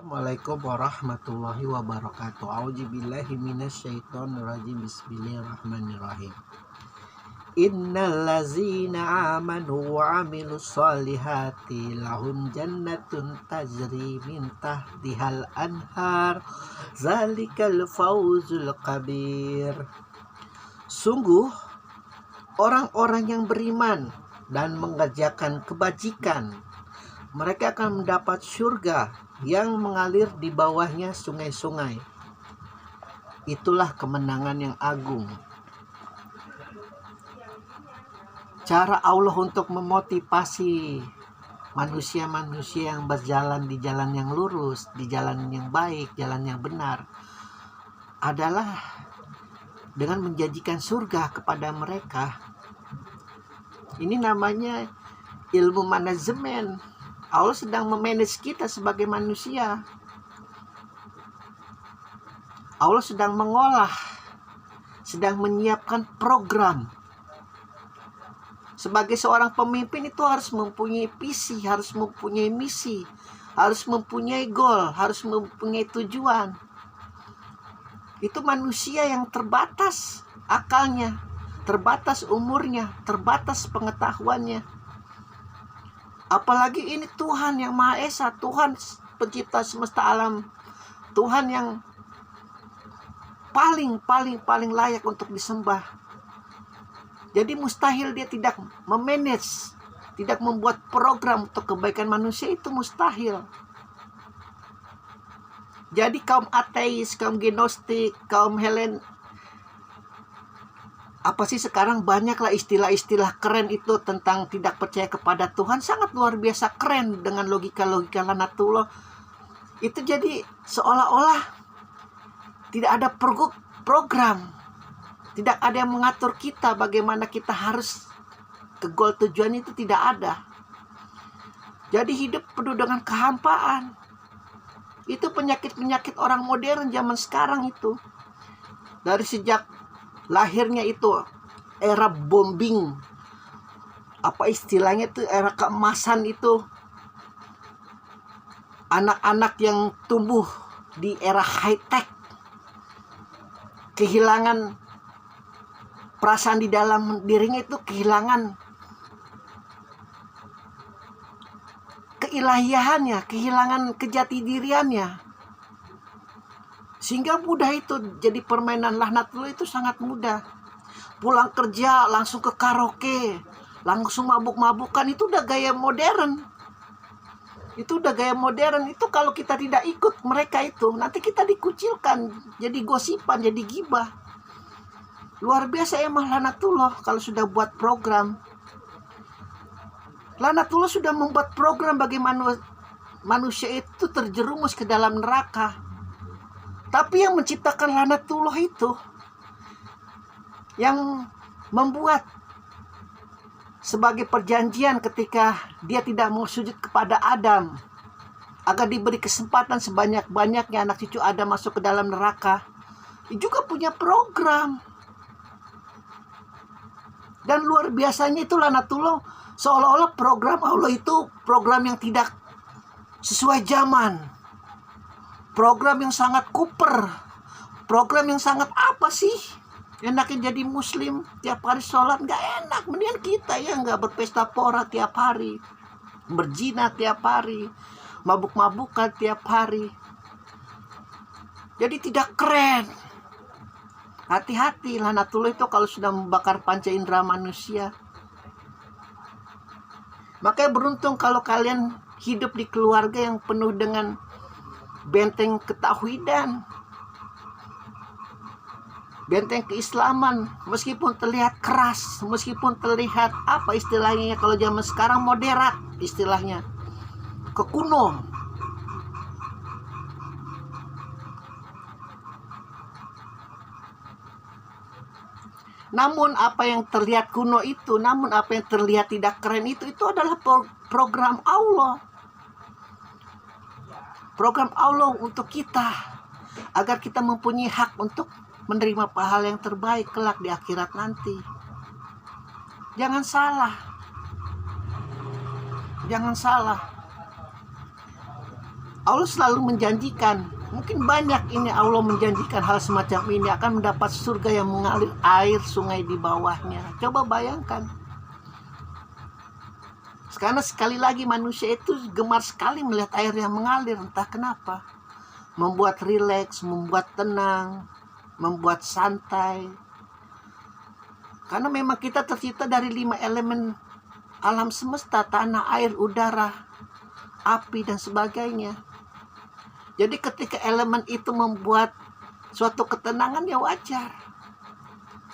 Assalamualaikum warahmatullahi wabarakatuh. A'udzubillahi minasyaitonirrajim. Bismillahirrahmanirrahim. Innal ladzina amanu wa 'amilus solihati lahum jannatun tajri min tahtihal anhar. Zalikal fawzul kabir. Sungguh orang-orang yang beriman dan mengerjakan kebajikan, mereka akan mendapat surga yang mengalir di bawahnya sungai-sungai. Itulah kemenangan yang agung. Cara Allah untuk memotivasi manusia-manusia yang berjalan di jalan yang lurus, di jalan yang baik, jalan yang benar, adalah dengan menjanjikan surga kepada mereka. Ini namanya ilmu manajemen. Allah sedang memanage kita sebagai manusia. Allah sedang mengolah, sedang menyiapkan program. Sebagai seorang pemimpin itu harus mempunyai visi, harus mempunyai misi, harus mempunyai goal, harus mempunyai tujuan. Itu manusia yang terbatas akalnya, terbatas umurnya, terbatas pengetahuannya. Apalagi ini Tuhan yang Maha Esa, Tuhan pencipta semesta alam, Tuhan yang paling layak untuk disembah. Jadi mustahil dia tidak memanage, tidak membuat program untuk kebaikan manusia, itu mustahil. Jadi kaum ateis, kaum gnostik, kaum Helen, apa sih sekarang banyaklah istilah-istilah keren itu tentang tidak percaya kepada Tuhan, sangat luar biasa keren dengan logika-logika lanatullah. Itu jadi seolah-olah tidak ada program, tidak ada yang mengatur kita bagaimana kita harus ke goal tujuan, itu tidak ada. Jadi hidup penuh dengan kehampaan. Itu penyakit-penyakit orang modern zaman sekarang itu. Dari sejak lahirnya itu era bombing, apa istilahnya itu, era keemasan itu, anak-anak yang tumbuh di era high tech kehilangan perasaan di dalam dirinya, itu kehilangan keilahiannya, kehilangan kejati diriannya, sehingga mudah itu jadi permainan laknatullah. Itu sangat mudah. Pulang kerja langsung ke karaoke, langsung mabuk-mabukan. Itu udah gaya modern. Itu kalau kita tidak ikut mereka itu, nanti kita dikucilkan, jadi gosipan, jadi gibah. Luar biasa emang laknatullah kalau sudah buat program. Laknatullah sudah membuat program bagaimana manusia itu terjerumus ke dalam neraka. Tapi yang menciptakan laknatullah itu, yang membuat sebagai perjanjian ketika dia tidak mau sujud kepada Adam, agar diberi kesempatan sebanyak-banyaknya anak cucu Adam masuk ke dalam neraka, dia juga punya program. Dan luar biasanya itu laknatullah, seolah-olah program Allah itu program yang tidak sesuai zaman, program yang sangat kuper, program yang sangat apa sih? Enaknya jadi muslim tiap hari sholat, gak enak. Mendingan kita ya gak berpesta pora tiap hari, berzina tiap hari, mabuk-mabukan tiap hari. Jadi tidak keren. Hati-hati laknatullah itu kalau sudah membakar panca indera manusia. Makanya beruntung kalau kalian hidup di keluarga yang penuh dengan benteng ketauhidan, benteng keislaman. Meskipun terlihat keras, meskipun terlihat apa istilahnya, kalau zaman sekarang moderat istilahnya, kekuno. Namun apa yang terlihat kuno itu, namun apa yang terlihat tidak keren itu adalah program Allah. Program Allah untuk kita, agar kita mempunyai hak untuk menerima pahala yang terbaik kelak di akhirat nanti. Jangan salah. Allah selalu menjanjikan, mungkin banyak ini Allah menjanjikan hal semacam ini, akan mendapat surga yang mengalir air sungai di bawahnya. Coba bayangkan. Karena sekali lagi manusia itu gemar sekali melihat air yang mengalir, entah kenapa. Membuat rileks, membuat tenang, membuat santai. Karena memang kita tercipta dari 5 elemen alam semesta, tanah, air, udara, api, dan sebagainya. Jadi ketika elemen itu membuat suatu ketenangan, ya wajar.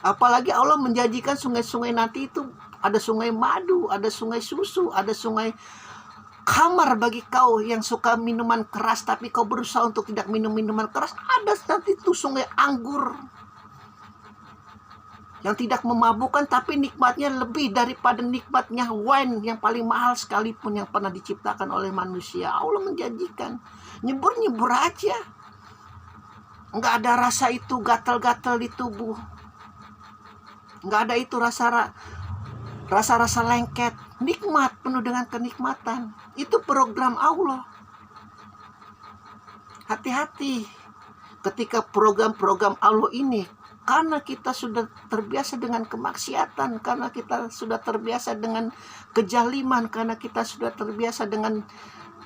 Apalagi Allah menjanjikan sungai-sungai nanti itu ada sungai madu, ada sungai susu, ada sungai khamar bagi kau yang suka minuman keras tapi kau berusaha untuk tidak minum minuman keras. Ada nanti itu sungai anggur yang tidak memabukkan tapi nikmatnya lebih daripada nikmatnya wine yang paling mahal sekalipun yang pernah diciptakan oleh manusia. Allah menjanjikan, nyebur-nyebur aja, nggak ada rasa itu gatal-gatal di tubuh, nggak ada itu rasa lengket, nikmat, penuh dengan kenikmatan. Itu program Allah. Hati-hati ketika program-program Allah ini, karena kita sudah terbiasa dengan kemaksiatan, karena kita sudah terbiasa dengan kejaliman, karena kita sudah terbiasa dengan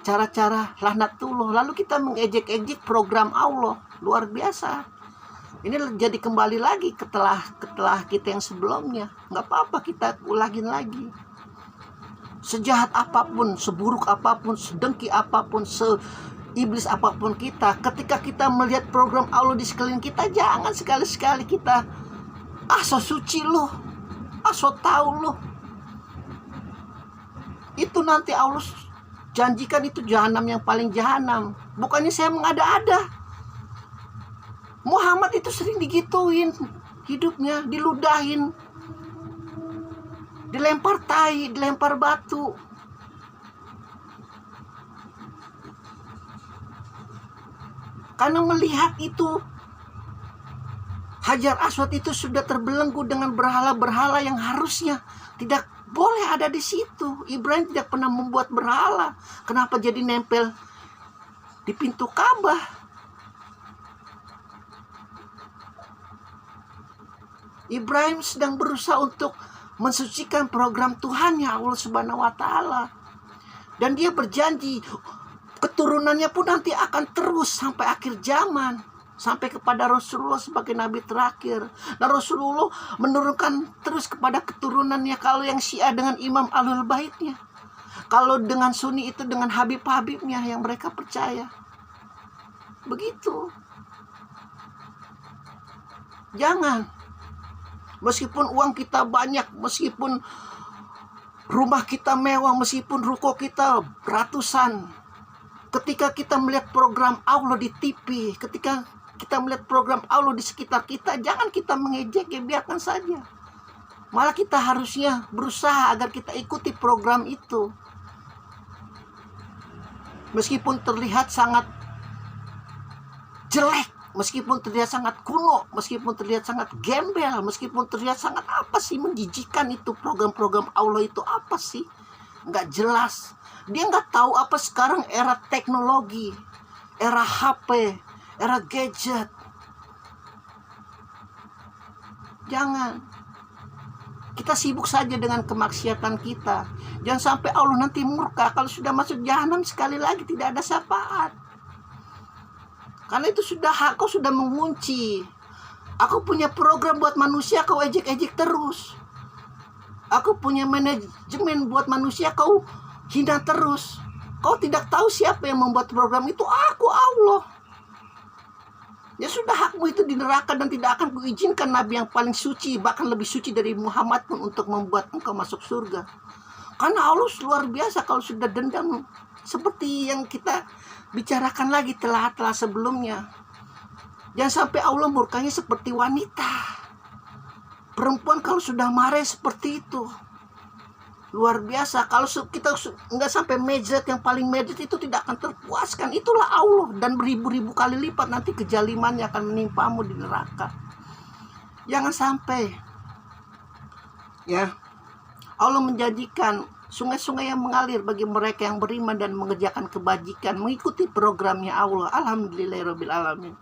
cara-cara laknatullah, lalu kita mengejek-ejek program Allah. Luar biasa. Ini jadi kembali lagi setelah kita yang sebelumnya. Nggak apa-apa, kita ulangin lagi. Sejahat apapun, seburuk apapun, sedengki apapun, iblis apapun kita, ketika kita melihat program Allah di sekeliling kita, jangan sekali-sekali kita so suci loh, so tahu loh. Itu nanti Allah janjikan itu jahanam yang paling jahanam. Bukannya saya mengada-ada. Muhammad itu sering digituin hidupnya, diludahin, dilempar tai, dilempar batu. Karena melihat itu Hajar Aswad itu sudah terbelenggu dengan berhala-berhala yang harusnya tidak boleh ada di situ. Ibrahim tidak pernah membuat berhala. Kenapa jadi nempel di pintu Ka'bah? Ibrahim sedang berusaha untuk mensucikan program Tuhannya, Allah Subhanahu wa Ta'ala. Dan dia berjanji keturunannya pun nanti akan terus sampai akhir zaman, sampai kepada Rasulullah sebagai nabi terakhir. Dan Rasulullah menurunkan terus kepada keturunannya. Kalau yang Syiah dengan Imam Ahlul Baitnya, kalau dengan Sunni itu dengan Habib-habibnya yang mereka percaya. Begitu. Jangan. Meskipun uang kita banyak, meskipun rumah kita mewah, meskipun ruko kita ratusan, ketika kita melihat program Allah di TV, ketika kita melihat program Allah di sekitar kita, jangan kita mengejek, ya biarkan saja. Malah kita harusnya berusaha agar kita ikuti program itu. Meskipun terlihat sangat jelek, meskipun terlihat sangat kuno, meskipun terlihat sangat gembel, meskipun terlihat sangat apa sih, menjijikan itu program-program Allah itu apa sih? Nggak jelas. Dia nggak tahu apa sekarang era teknologi, era HP, era gadget. Jangan. Kita sibuk saja dengan kemaksiatan kita. Jangan sampai Allah nanti murka kalau sudah masuk jahanam, sekali lagi tidak ada syafaat. Karena itu sudah hak, kau sudah mengunci. Aku punya program buat manusia, kau ejek-ejek terus. Aku punya manajemen buat manusia, kau hina terus. Kau tidak tahu siapa yang membuat program itu. Aku, Allah. Ya sudah, hakmu itu di neraka, dan tidak akan kuizinkan nabi yang paling suci, bahkan lebih suci dari Muhammad pun, untuk membuat engkau masuk surga. Karena Allah luar biasa kalau sudah dendam. Seperti yang kita bicarakan lagi telah sebelumnya. Jangan sampai Allah murkanya seperti wanita. Perempuan kalau sudah marah seperti itu, luar biasa. Kalau kita nggak sampai mejret, yang paling mejret itu tidak akan terpuaskan. Itulah Allah, dan beribu-ribu kali lipat nanti kejalimannya akan menimpamu di neraka. Jangan sampai, ya, Allah menjanjikan sungai-sungai yang mengalir bagi mereka yang beriman dan mengerjakan kebajikan, mengikuti programnya Allah. Alhamdulillahirabbil alamin.